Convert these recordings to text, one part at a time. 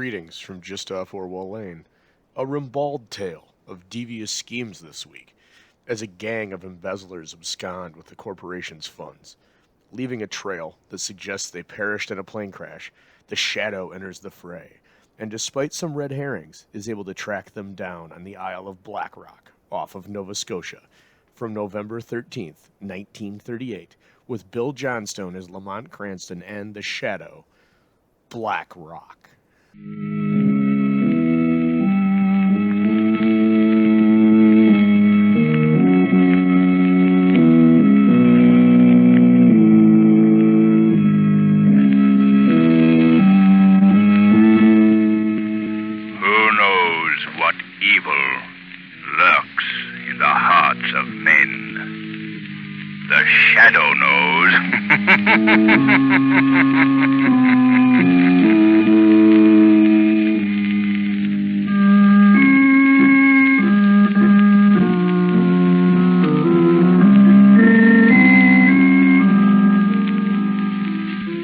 Greetings from just off Orwell Lane. A ribald tale of devious schemes this week, as a gang of embezzlers abscond with the corporation's funds. Leaving a trail that suggests they perished in a plane crash, the Shadow enters the fray, and despite some red herrings, is able to track them down on the Isle of Blackrock, off of Nova Scotia, from November 13th, 1938, with Bill Johnstone as Lamont, Cranston, and the Shadow, Black Rock.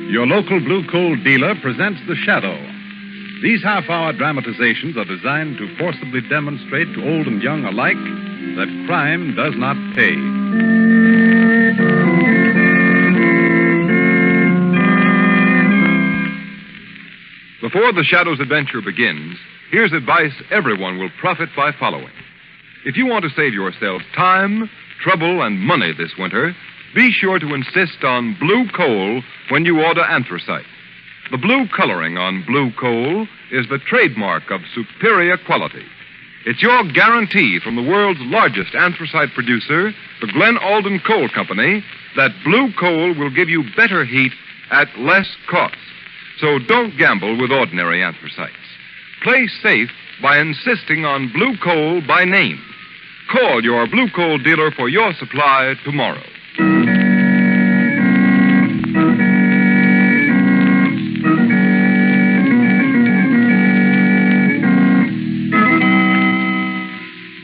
Your local blue coal dealer presents The Shadow. These half-hour dramatizations are designed to forcibly demonstrate to old and young alike that crime does not pay. Before The Shadow's adventure begins, here's advice everyone will profit by following. If you want to save yourself time, trouble, and money this winter, be sure to insist on blue coal when you order anthracite. The blue coloring on blue coal is the trademark of superior quality. It's your guarantee from the world's largest anthracite producer, the Glen Alden Coal Company, that blue coal will give you better heat at less cost. So don't gamble with ordinary anthracites. Play safe by insisting on blue coal by name. Call your blue coal dealer for your supply tomorrow.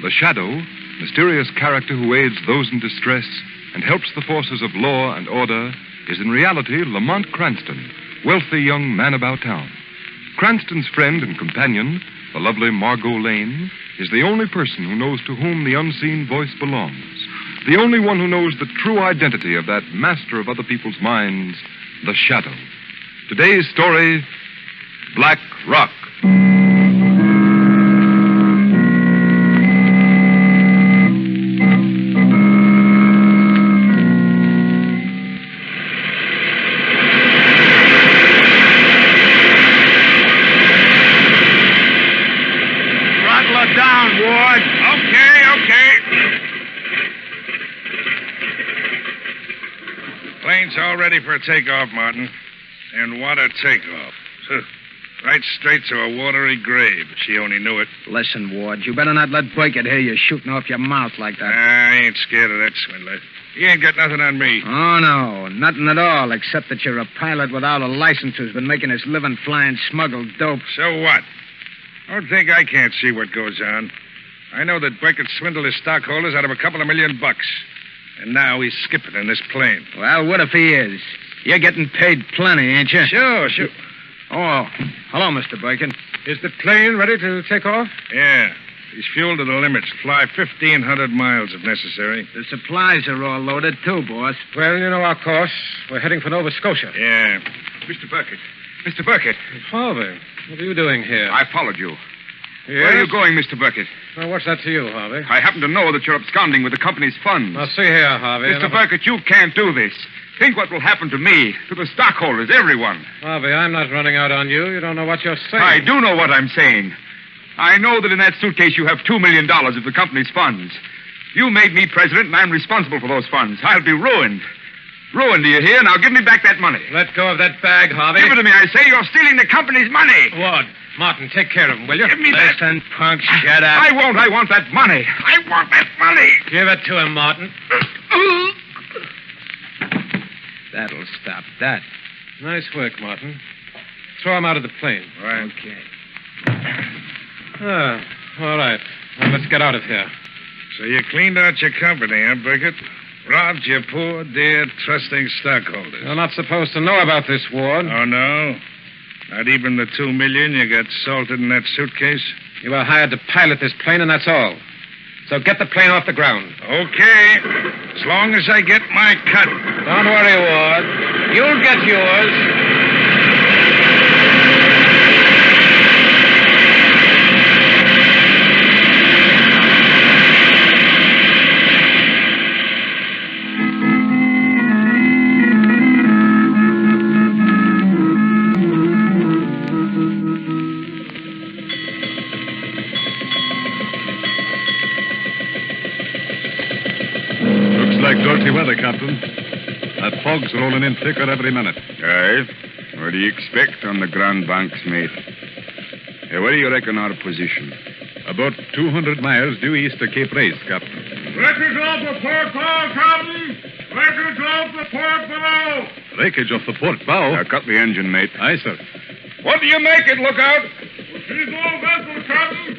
The Shadow, mysterious character who aids those in distress and helps the forces of law and order, is in reality Lamont Cranston, wealthy young man about town. Cranston's friend and companion, the lovely Margot Lane, is the only person who knows to whom the unseen voice belongs. The only one who knows the true identity of that master of other people's minds, the Shadow. Today's story, Black Rock. Throttle her down, Ward. Okay. Plane's all ready for a takeoff, Martin. And what a takeoff. Right straight to a watery grave, if she only knew it. Listen, Ward, you better not let Burkett hear you shooting off your mouth like that. I ain't scared of that swindler. He ain't got nothing on me. Oh, no, nothing at all, except that you're a pilot without a license who's been making his living flying smuggled dope. So what? Don't think I can't see what goes on. I know that Burkett swindled his stockholders out of a couple of $1 million. And now he's skipping in this plane. Well, what if he is? You're getting paid plenty, ain't you? Sure. Oh, hello, Mr. Burkett. Is the plane ready to take off? Yeah. He's fueled to the limits. Fly 1,500 miles if necessary. The supplies are all loaded, too, boss. Well, you know our course. We're heading for Nova Scotia. Yeah. Mr. Burkett. Harvey, what are you doing here? I followed you. Yes? Where are you going, Mr. Burkett? Well, what's that to you, Harvey? I happen to know that you're absconding with the company's funds. Now, see here, Harvey. Mr. Burkett, you can't do this. Think what will happen to me, to the stockholders, everyone. Harvey, I'm not running out on you. You don't know what you're saying. I do know what I'm saying. I know that in that suitcase you have $2 million of the company's funds. You made me president, and I'm responsible for those funds. I'll be ruined. Ruined, do you hear? Now give me back that money. Let go of that bag, Harvey. Give it to me, I say. You're stealing the company's money. Ward, Martin, take care of him, will you? Give me that. Listen, punk, shut up. I won't. I want that money. I want that money. Give it to him, Martin. That'll stop that. Nice work, Martin. Throw him out of the plane. Right. Okay. All right. Now, let's get out of here. So you cleaned out your company, huh, Burkett? Robbed your poor, dear, trusting stockholders. You're not supposed to know about this, Ward. Oh, no? Not even the $2 million you got salted in that suitcase? You were hired to pilot this plane, and that's all. So get the plane off the ground. Okay. As long as I get my cut. Don't worry, Ward. You'll get yours. Like dirty weather, Captain. That fog's rolling in thicker every minute. Aye. What do you expect on the Grand Banks, mate? Hey, where do you reckon our position? About 200 miles due east of Cape Race, Captain. Wreckage off the port bow, Captain! Wreckage off the port bow! Wreckage off the port bow? Now, cut the engine, mate. Aye, sir. What do you make it, lookout? She's no vessel, Captain.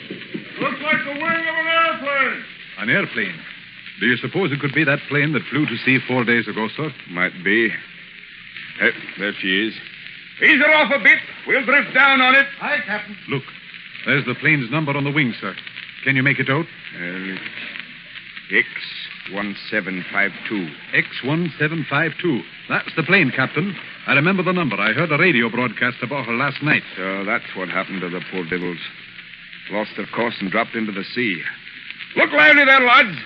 Looks like the wing of an airplane. An airplane? Do you suppose it could be that plane that flew to sea 4 days ago, sir? Might be. Hey, there she is. Ease her off a bit. We'll drift down on it. Aye, Captain. Look, there's the plane's number on the wing, sir. Can you make it out? X1752. X1752. That's the plane, Captain. I remember the number. I heard a radio broadcast about her last night. So that's what happened to the poor devils. Lost their course and dropped into the sea. Look lively there, lads.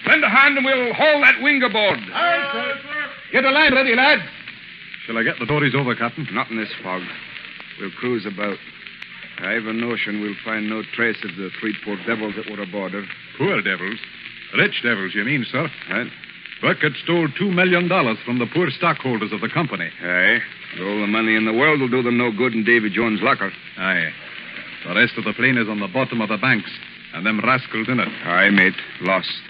Lend a hand and we'll haul that wing aboard. Aye, sir. Get the line ready, lads. Shall I get the dories over, Captain? Not in this fog. We'll cruise about. I've a notion we'll find no trace of the three poor devils that were aboard her. Poor devils? Rich devils, you mean, sir? Right? Burkett stole $2 million from the poor stockholders of the company. Aye. All the money in the world will do them no good in Davy Jones' locker. Aye. The rest of the plane is on the bottom of the banks, and them rascals in it. Aye, mate. Lost.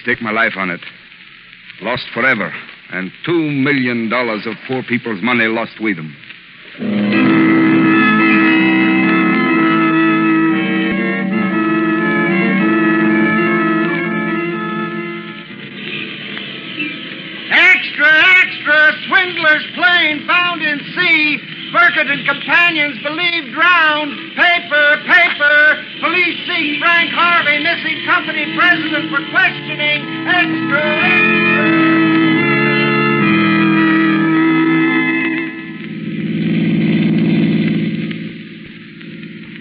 Stake my life on it. Lost forever. And $2 million of poor people's money lost with them. Extra, extra! Swindler's plane found in sea. Burkett and companions believed drowned. Paper, paper! Police seek Frank Harvey, missing company president, for questioning. Extra, extra!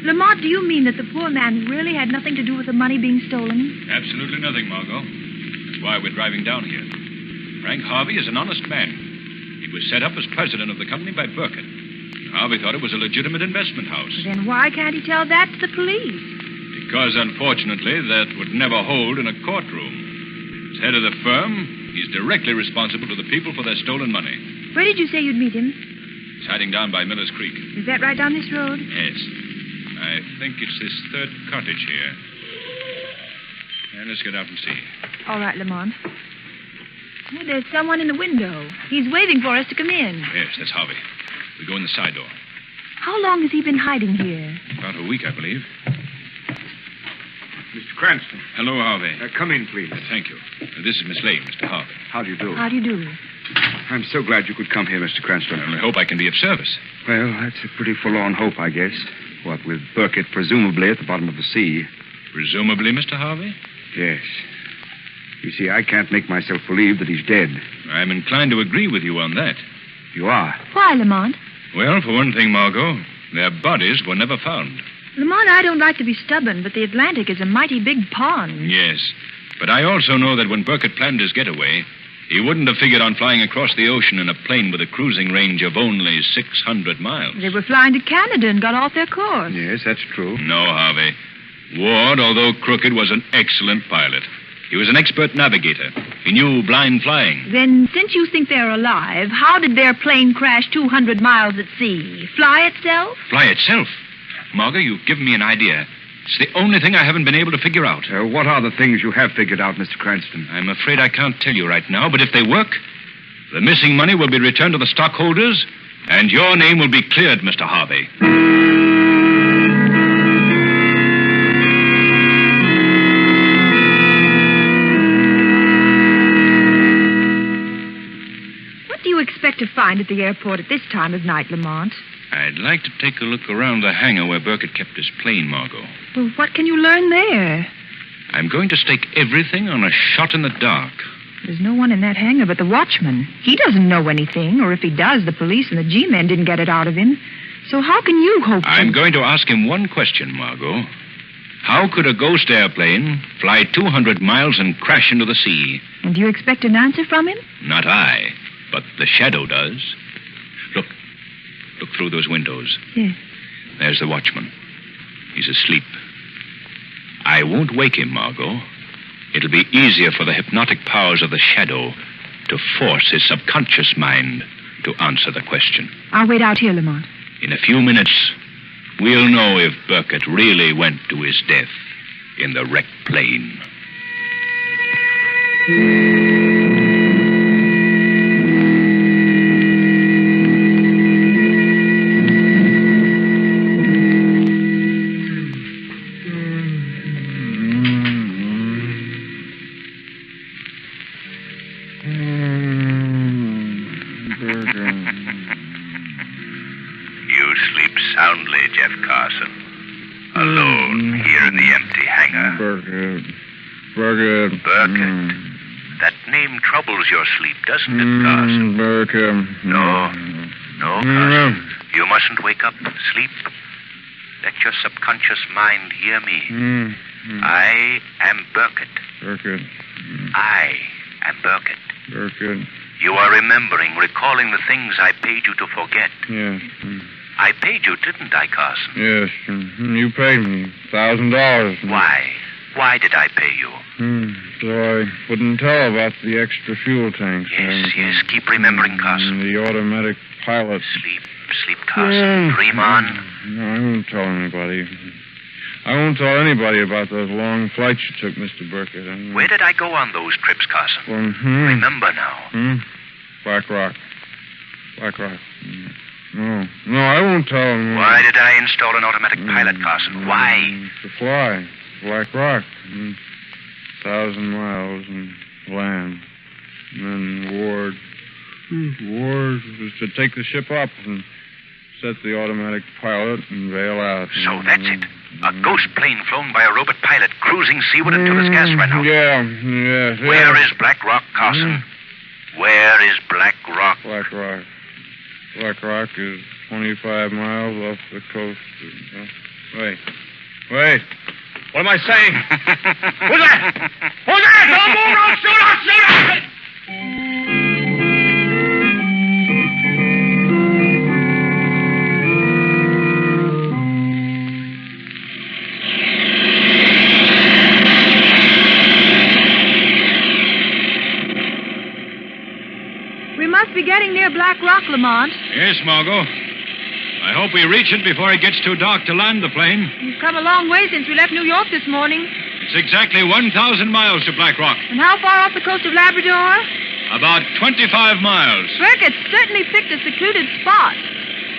Lamont, do you mean that the poor man really had nothing to do with the money being stolen? Absolutely nothing, Margot. That's why we're driving down here. Frank Harvey is an honest man. He was set up as president of the company by Burkett. Harvey thought it was a legitimate investment house. Then why can't he tell that to the police? Because, unfortunately, that would never hold in a courtroom. As head of the firm, he's directly responsible to the people for their stolen money. Where did you say you'd meet him? He's hiding down by Miller's Creek. Is that right down this road? Yes. I think it's this third cottage here. Let's get out and see. All right, Lamont. Oh, there's someone in the window. He's waving for us to come in. Yes, that's Harvey. We go in the side door. How long has he been hiding here? About a week, I believe. Mr. Cranston. Hello, Harvey. Come in, please. Thank you. This is Miss Lane, Mr. Harvey. How do you do? How do you do? I'm so glad you could come here, Mr. Cranston. I hope I can be of service. Well, that's a pretty forlorn hope, I guess. What, with Burkett presumably at the bottom of the sea? Presumably, Mr. Harvey? Yes. You see, I can't make myself believe that he's dead. I'm inclined to agree with you on that. You are? Why, Lamont? Well, for one thing, Margot, their bodies were never found. Lamont, I don't like to be stubborn, but the Atlantic is a mighty big pond. Yes. But I also know that when Burkett planned his getaway, he wouldn't have figured on flying across the ocean in a plane with a cruising range of only 600 miles. They were flying to Canada and got off their course. Yes, that's true. No, Harvey. Ward, although crooked, was an excellent pilot. He was an expert navigator. He knew blind flying. Then, since you think they're alive, how did their plane crash 200 miles at sea? Fly itself? Fly itself? Margot, you've given me an idea. It's the only thing I haven't been able to figure out. What are the things you have figured out, Mr. Cranston? I'm afraid I can't tell you right now, but if they work, the missing money will be returned to the stockholders, and your name will be cleared, Mr. Harvey. What do you expect to find at the airport at this time of night, Lamont? I'd I'd like to take a look around the hangar where Burkett kept his plane, Margot. Well, what can you learn there? I'm going to stake everything on a shot in the dark. There's no one in that hangar but the watchman. He doesn't know anything, or if he does, the police and the G-men didn't get it out of him. So how can you hope I'm going to ask him one question, Margot. How could a ghost airplane fly 200 miles and crash into the sea? And do you expect an answer from him? Not I, but the shadow does. Look through those windows. Yes. There's the watchman. He's asleep. I won't wake him, Margot. It'll be easier for the hypnotic powers of the shadow to force his subconscious mind to answer the question. I'll wait out here, Lamont. In a few minutes, we'll know if Burkett really went to his death in the wrecked plane. Alone, here in the empty hangar. Burkett. Burkett. That name troubles your sleep, doesn't it, Carson? Burkett. No, Carson. You mustn't wake up. Sleep. Let your subconscious mind hear me. I am Burkett. Burkett. I am Burkett. Burkett. You are recalling the things I paid you to forget. Yes. I paid you, didn't I, Carson? Yes. You paid me $1,000. Why? Why did I pay you? So I wouldn't tell about the extra fuel tanks. Yes. Keep remembering, Carson. The automatic pilot. Sleep, Carson. Dream on. No, I won't tell anybody. I won't tell anybody about those long flights you took, Mr. Burkett. Where did I go on those trips, Carson? Remember now. Black Rock. No, I won't tell them. Why did I install an automatic pilot, Carson? Why? To fly. Black Rock. 1,000 miles and land. And then Ward was to take the ship up and set the automatic pilot and bail out. So that's it. A ghost plane flown by a robot pilot cruising seaward until his gas ran out. Yeah. Where is Black Rock, Carson? Where is Black Rock? Black Rock is 25 miles off the coast. Wait. What am I saying? Who's that? Don't move! Don't shoot us! We must be getting near Black Rock, Lamont. Yes, Margot. I hope we reach it before it gets too dark to land the plane. We've come a long way since we left New York this morning. It's exactly 1,000 miles to Black Rock. And how far off the coast of Labrador? About 25 miles. Burkett certainly picked a secluded spot.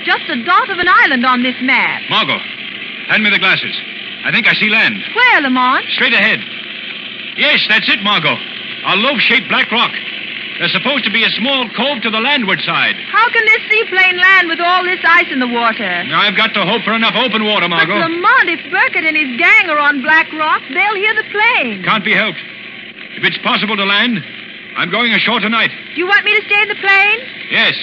Just a dot of an island on this map. Margot, hand me the glasses. I think I see land. Where, Lamont? Straight ahead. Yes, that's it, Margot. A loaf-shaped Black Rock. There's supposed to be a small cove to the landward side. How can this seaplane land with all this ice in the water? I've got to hope for enough open water, Margot. But, Lamont, if Burkett and his gang are on Black Rock, they'll hear the plane. Can't be helped. If it's possible to land, I'm going ashore tonight. Do you want me to stay in the plane? Yes.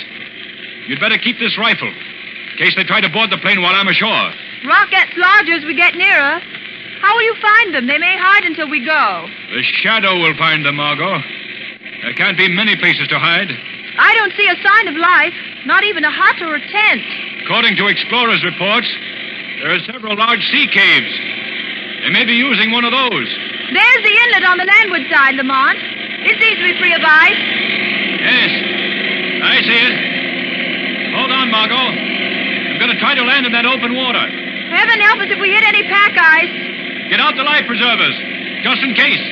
You'd better keep this rifle, in case they try to board the plane while I'm ashore. Rock gets larger as we get nearer. How will you find them? They may hide until we go. The shadow will find them, Margot. There can't be many places to hide. I don't see a sign of life, not even a hut or a tent. According to explorers' reports, there are several large sea caves. They may be using one of those. There's the inlet on the landward side, Lamont. It seems to be free of ice. Yes, I see it. Hold on, Margot. I'm going to try to land in that open water. Heaven help us if we hit any pack ice. Get out the life preservers, just in case.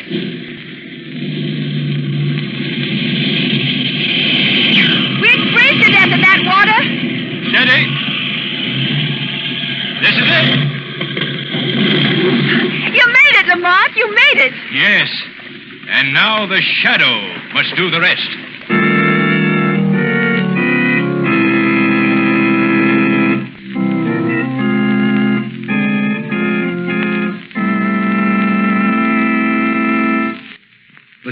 We'd freeze to death in that water. Steady. This is it. You made it, Lamont. You made it. Yes. And now the shadow must do the rest.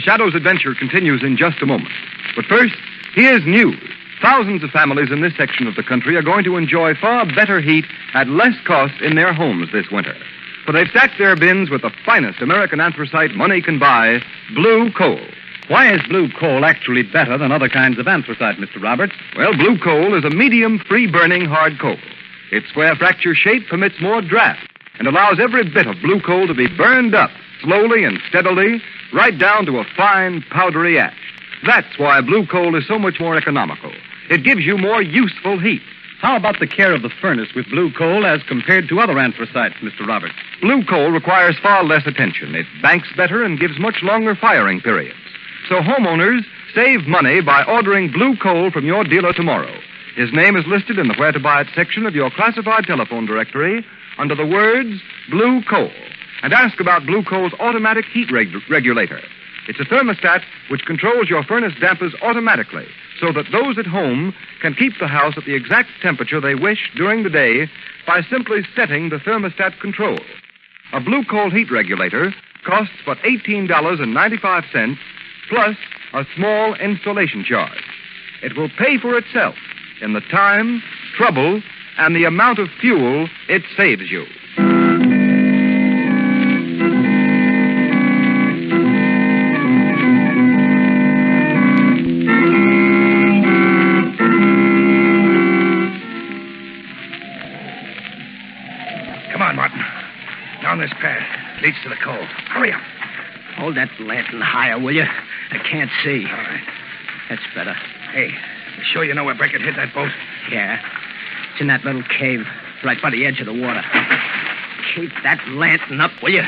The Shadow's adventure continues in just a moment. But first, here's news. Thousands of families in this section of the country are going to enjoy far better heat at less cost in their homes this winter. For they've stacked their bins with the finest American anthracite money can buy, blue coal. Why is blue coal actually better than other kinds of anthracite, Mr. Roberts? Well, blue coal is a medium free-burning hard coal. Its square fracture shape permits more draft and allows every bit of blue coal to be burned up slowly and steadily right down to a fine, powdery ash. That's why blue coal is so much more economical. It gives you more useful heat. How about the care of the furnace with blue coal as compared to other anthracites, Mr. Roberts? Blue coal requires far less attention. It banks better and gives much longer firing periods. So homeowners save money by ordering blue coal from your dealer tomorrow. His name is listed in the Where to Buy It section of your classified telephone directory under the words Blue Coal. And ask about blue coal's automatic heat regulator. It's a thermostat which controls your furnace dampers automatically so that those at home can keep the house at the exact temperature they wish during the day by simply setting the thermostat control. A blue coal heat regulator costs but $18.95 plus a small installation charge. It will pay for itself in the time, trouble, and the amount of fuel it saves you. Come on, Martin. Down this path. Leads to the cove. Hurry up. Hold that lantern higher, will you? I can't see. All right. That's better. Hey, you sure you know where Beckett hid that boat? Yeah. It's in that little cave right by the edge of the water. Keep that lantern up, will you?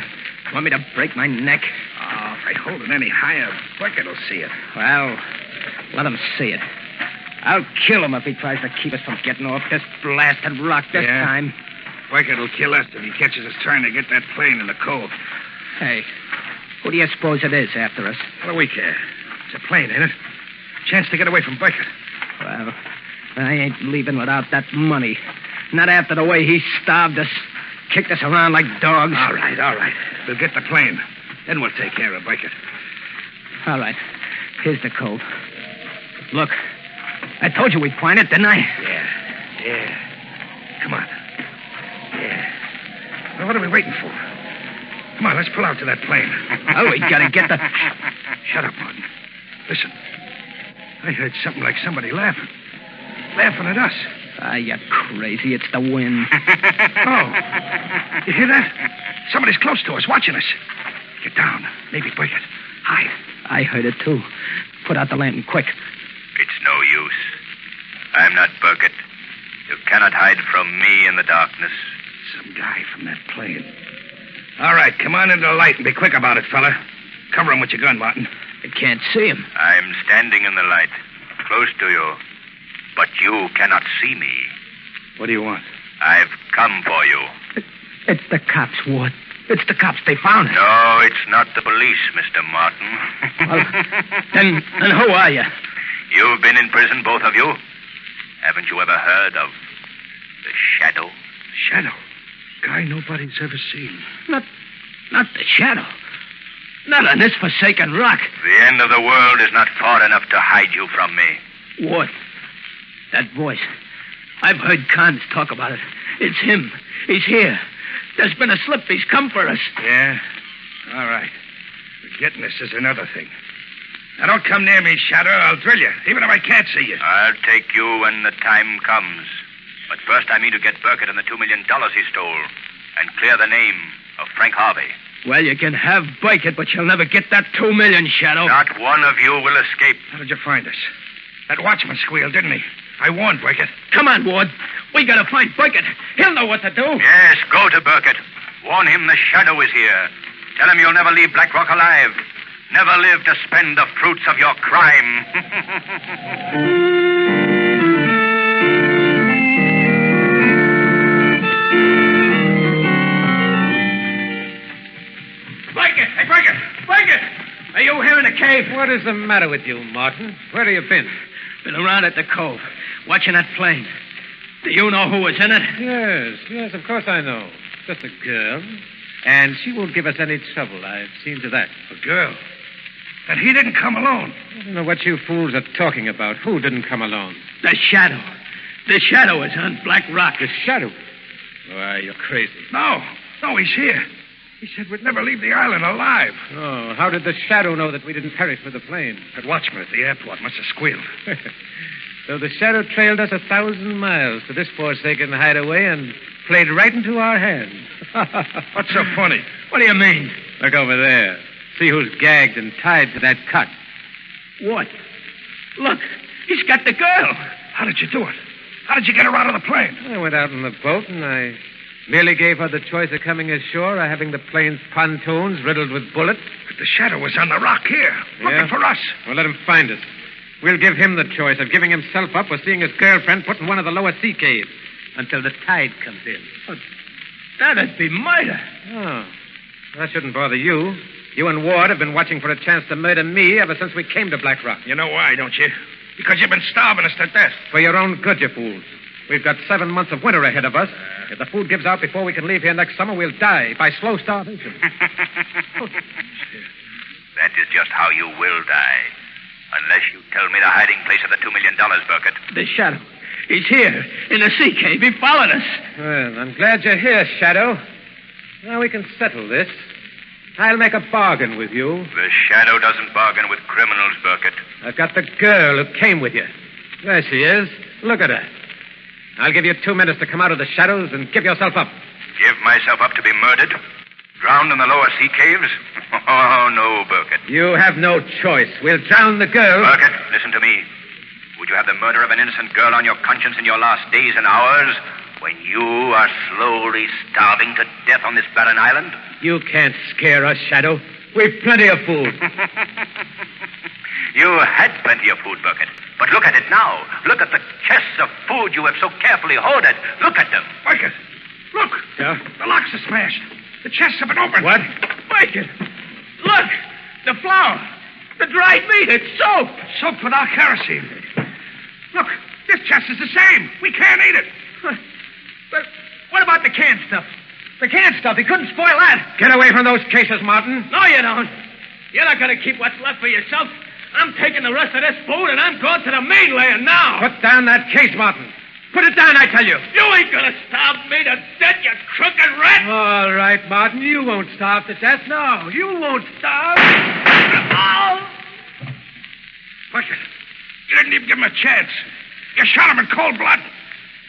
Want me to break my neck? Oh, if I hold it any higher, Beckett will see it. Well, let him see it. I'll kill him if he tries to keep us from getting off this blasted rock this time. Beckett will kill us if he catches us trying to get that plane in the cove. Hey, who do you suppose it is after us? What do we care? It's a plane, ain't it? Chance to get away from Beckett. Well, I ain't leaving without that money. Not after the way he starved us, kicked us around like dogs. All right. We'll get the plane. Then we'll take care of Beckett. All right. Here's the cove. Look, I told you we'd find it, didn't I? Yeah. Come on. Yeah. Well, what are we waiting for? Come on, let's pull out to that plane. Oh, we gotta get the... Shut up, Martin. Listen. I heard something like somebody laughing. Laughing at us. Ah, you're crazy. It's the wind. Oh. You hear that? Somebody's close to us, watching us. Get down. Maybe Beckett. Hide. I heard it, too. Put out the lantern, quick. It's no use. I'm not Burkett. You cannot hide from me in the darkness. Some guy from that plane. All right, come on into the light and be quick about it, fella. Cover him with your gun, Martin. I can't see him. I'm standing in the light, close to you. But you cannot see me. What do you want? I've come for you. It's the cops, Ward. It's the cops. They found us. No, it's not the police, Mr. Martin. Well, then who are you? You've been in prison, both of you. Haven't you ever heard of the Shadow? Shadow? Guy nobody's ever seen. Not the Shadow. Not on this forsaken rock. The end of the world is not far enough to hide you from me. What? That voice. I've heard Cons talk about it. It's him. He's here. There's been a slip. He's come for us. Yeah? All right. But getting us is another thing. Now, don't come near me, Shadow. I'll drill you, even if I can't see you. I'll take you when the time comes. But first I mean to get Burkett and the $2 million he stole and clear the name of Frank Harvey. Well, you can have Burkett, but you'll never get that $2 million, Shadow. Not one of you will escape. How did you find us? That watchman squealed, didn't he? I warned Burkett. Come on, Ward. We gotta find Burkett. He'll know what to do. Yes, go to Burkett. Warn him the Shadow is here. Tell him you'll never leave Black Rock alive. Never live to spend the fruits of your crime. Burkett! Hey, Burkett! Burkett! Are you here in the cave? What is the matter with you, Martin? Where have you been? Been around at the cove, watching that plane. Do you know who was in it? Yes, of course I know. Just a girl. And she won't give us any trouble. I've seen to that. A girl? That he didn't come alone. I don't know what you fools are talking about. Who didn't come along? The shadow. The shadow is on Black Rock. The shadow? Why, you're crazy. No, he's here. He said we'd never leave the island alive. Oh, how did the shadow know that we didn't perish with the plane? That watchman at the airport must have squealed. So the shadow trailed us 1,000 miles to this forsaken hideaway and played right into our hands. What's so funny? What do you mean? Look over there. See who's gagged and tied to that cut. What? Look, he's got the girl. How did you do it? How did you get her out of the plane? I went out in the boat and I merely gave her the choice of coming ashore or having the plane's pontoons riddled with bullets. But the shadow was on the rock here, looking for us. Well, let him find us. We'll give him the choice of giving himself up or seeing his girlfriend put in one of the lower sea caves until the tide comes in. But that'd be murder. Oh, that shouldn't bother you. You and Ward have been watching for a chance to murder me ever since we came to Black Rock. You know why, don't you? Because you've been starving us to death. For your own good, you fools. We've got 7 months of winter ahead of us. If the food gives out before we can leave here next summer, we'll die by slow starvation. That is just how you will die. Unless you tell me the hiding place of the $2 million, Burkett. The shadow. He's here, in the sea cave. He followed us. Well, I'm glad you're here, Shadow. Now we can settle this. I'll make a bargain with you. The shadow doesn't bargain with criminals, Burkett. I've got the girl who came with you. There she is. Look at her. I'll give you 2 minutes to come out of the shadows and give yourself up. Give myself up to be murdered? Drowned in the lower sea caves? Oh, no, Burkett. You have no choice. We'll drown the girl. Burkett, listen to me. Would you have the murder of an innocent girl on your conscience in your last days and hours when you are slowly starving to death on this barren island? You can't scare us, Shadow. We've plenty of food. You had plenty of food, Burkett. But look at it now. Look at the chests of food you have so carefully hoarded. Look at them. Burkett, look. Yeah? The locks are smashed. The chests have been opened. What? Burkett, look. The flour. The dried meat. It's soap. Soap without kerosene. Look, this chest is the same. We can't eat it. But what about the canned stuff? The canned stuff. He couldn't spoil that. Get away from those cases, Martin. No, you don't. You're not going to keep what's left for yourself. I'm taking the rest of this food, and I'm going to the mainland now. Put down that case, Martin. Put it down, I tell you. You ain't going to starve me to death, you crooked rat. All right, Martin. You won't starve to death. No, you won't starve. Oh! Burkett, you didn't even give him a chance. You shot him in cold blood.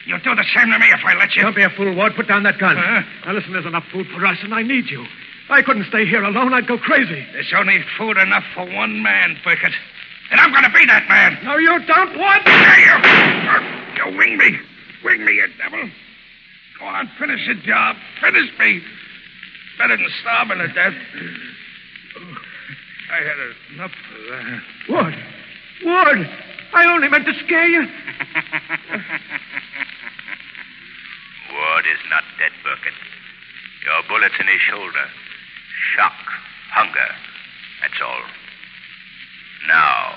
You'll do the same to me if I let you. Don't be a fool, Ward. Put down that gun. Now, listen, there's enough food for us, and I need you. I couldn't stay here alone. I'd go crazy. There's only food enough for one man, Burkett. And I'm going to be that man. No, you don't want. There you wing me. Wing me, you devil. Go on, finish the job. Finish me. Better than starving to death. I had enough of that. Ward, I only meant to scare you. Ward is not dead, Burkett. Your bullet's in his shoulder. Shock, hunger, that's all. Now,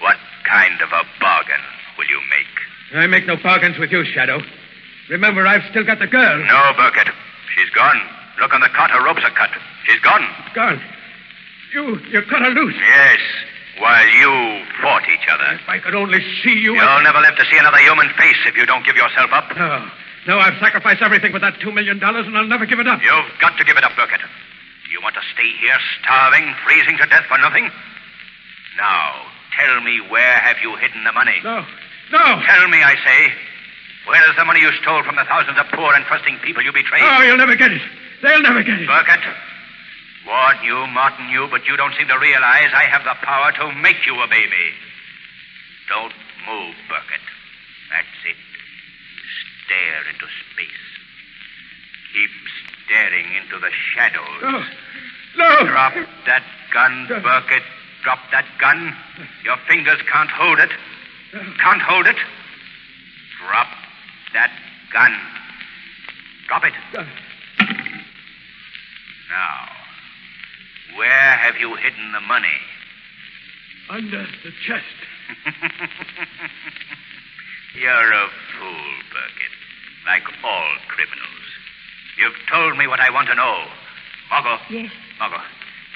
what kind of a bargain will you make? I make no bargains with you, Shadow. Remember, I've still got the girl. No, Burkett. She's gone. Look on the cot. Her ropes are cut. She's gone. Gone. You cut her loose. Yes, while you fought each other. If I could only see you. You'll never live to see another human face if you don't give yourself up. No, I've sacrificed everything for that $2 million, and I'll never give it up. You've got to give it up, Burkett. Do you want to stay here starving, freezing to death for nothing? Now, tell me, where have you hidden the money? No. Tell me, I say. Where is the money you stole from the thousands of poor and trusting people you betrayed? Oh, you'll never get it. They'll never get it. Burkett, Ward knew, Martin knew, but you don't seem to realize I have the power to make you obey me. Don't move, Burkett. That's it. Stare into space. Keep staring into the shadows. No. Drop that gun, Burkett. Drop that gun. Your fingers can't hold it. Can't hold it. Drop that gun. Drop it. Now, where have you hidden the money? Under the chest. You're a fool, Burkett. Like all criminals. You've told me what I want to know. Margot. Yes. Margot,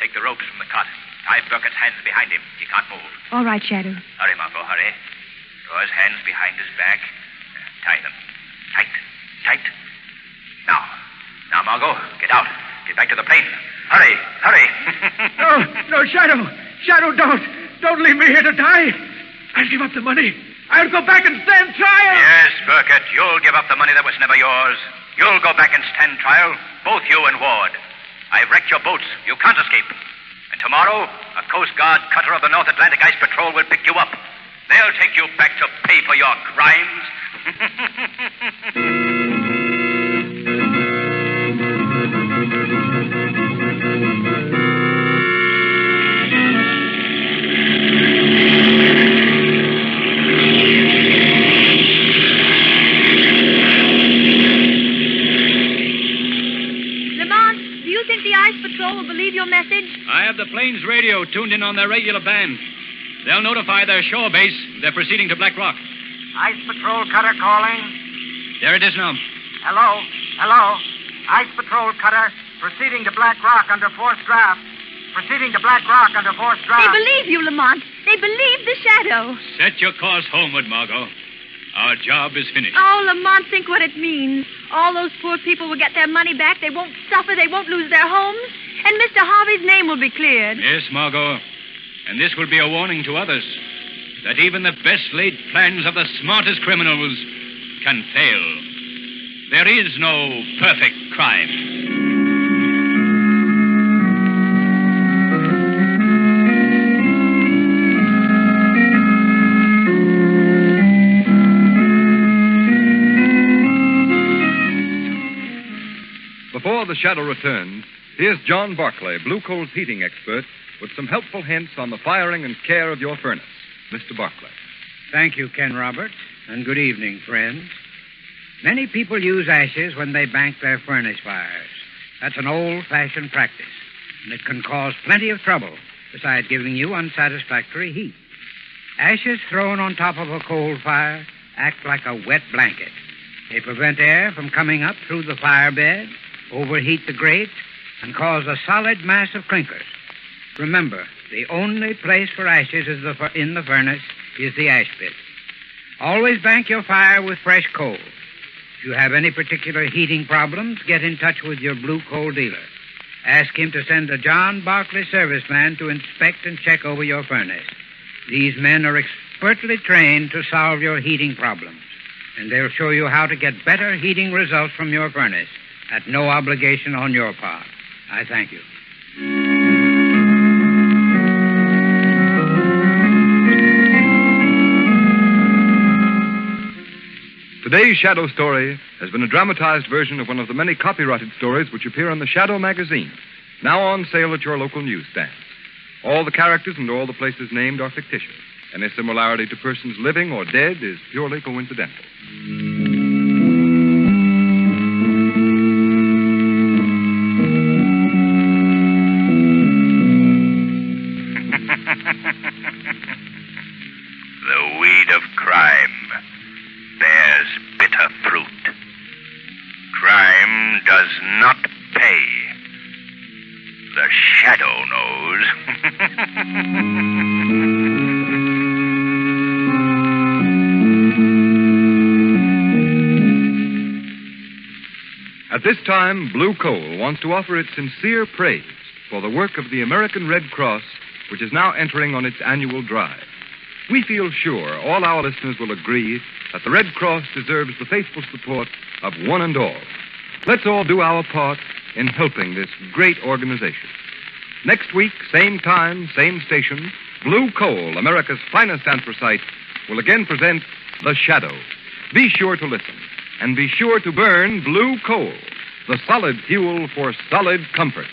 take the ropes from the cot. Tie Burkett's hands behind him. He can't move. All right, Shadow. Hurry, Margot, hurry. Draw his hands behind his back. Tie them. Tight. Tight. Now, Margot, get out. Get back to the plane. Hurry, hurry. No, Shadow. Shadow, don't leave me here to die. I'll give up the money. I'll go back and stand trial. Yes, Burkett, you'll give up the money that was never yours. You'll go back and stand trial, both you and Ward. I've wrecked your boats. You can't escape. And tomorrow, a Coast Guard cutter of the North Atlantic Ice Patrol will pick you up. They'll take you back to pay for your crimes. Lamont, do you think the Ice Patrol will believe your message? I have the plane's radio tuned in on their regular band. They'll notify their shore base they're proceeding to Black Rock. Ice Patrol cutter calling. There it is now. Hello. Ice Patrol cutter proceeding to Black Rock under forced draft. Proceeding to Black Rock under forced draft. They believe you, Lamont. They believe the Shadow. Set your course homeward, Margot. Our job is finished. Oh, Lamont, think what it means. All those poor people will get their money back. They won't suffer. They won't lose their homes. And Mr. Harvey's name will be cleared. Yes, Margot. And this will be a warning to others that even the best laid plans of the smartest criminals can fail. There is no perfect crime. Before the Shadow returns, here's John Barclay, Blue Coal's heating expert, with some helpful hints on the firing and care of your furnace. Mr. Barclay. Thank you, Ken Roberts, and good evening, friends. Many people use ashes when they bank their furnace fires. That's an old-fashioned practice, and it can cause plenty of trouble, besides giving you unsatisfactory heat. Ashes thrown on top of a coal fire act like a wet blanket. They prevent air from coming up through the fire bed, overheat the grate, and cause a solid mass of clinkers. Remember, the only place for ashes in the furnace is the ash pit. Always bank your fire with fresh coal. If you have any particular heating problems, get in touch with your Blue Coal dealer. Ask him to send a John Barclay serviceman to inspect and check over your furnace. These men are expertly trained to solve your heating problems, and they'll show you how to get better heating results from your furnace at no obligation on your part. I thank you. Today's Shadow story has been a dramatized version of one of the many copyrighted stories which appear in the Shadow magazine, now on sale at your local newsstands. All the characters and all the places named are fictitious. Any similarity to persons living or dead is purely coincidental. The weed of crime bears bitter fruit. Crime does not pay. The Shadow knows. At this time, Blue Coal wants to offer its sincere praise for the work of the American Red Cross, which is now entering on its annual drive. We feel sure all our listeners will agree that the Red Cross deserves the faithful support of one and all. Let's all do our part in helping this great organization. Next week, same time, same station, Blue Coal, America's finest anthracite, will again present The Shadow. Be sure to listen, and be sure to burn Blue Coal, the solid fuel for solid comfort.